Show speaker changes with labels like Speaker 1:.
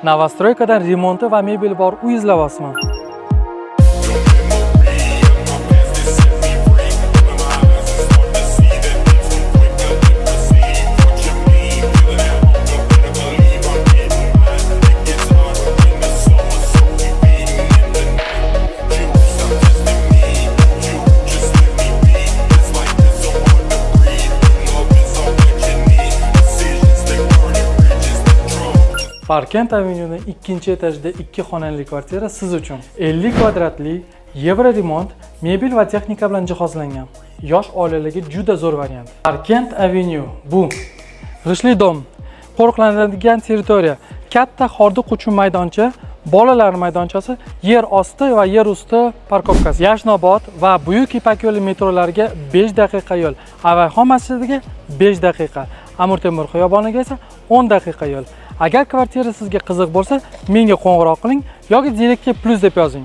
Speaker 1: Novostroykadan remonti va mebel bor uy izlayapsizmi? Parkent Avenue'ning 2-etajda 2 xonali kvartira siz uchun. 50 kvadratli Yevro remont, mebel va texnika bilan jihozlangan. Yosh oilalarga juda zo'r variant. Parkent Avenue bu g'ishli dom, qo'riqlanadigan territoriya, katta hordiq uchun maydoncha, bolalar maydonchasi, yer osti va yer usti parkovkasi, Yashnobod va Buyuk Ipak yo'li metrolariga 5 daqiqa yo'l, Avayxon masjidiga 5 daqiqa, Amir Temur xiyoboniga esa 10 daqiqa yo'l. Agar kvartira sizga qiziq bo'lsa, menga qo'ng'iroq qiling yoki direktga plus deb yozing.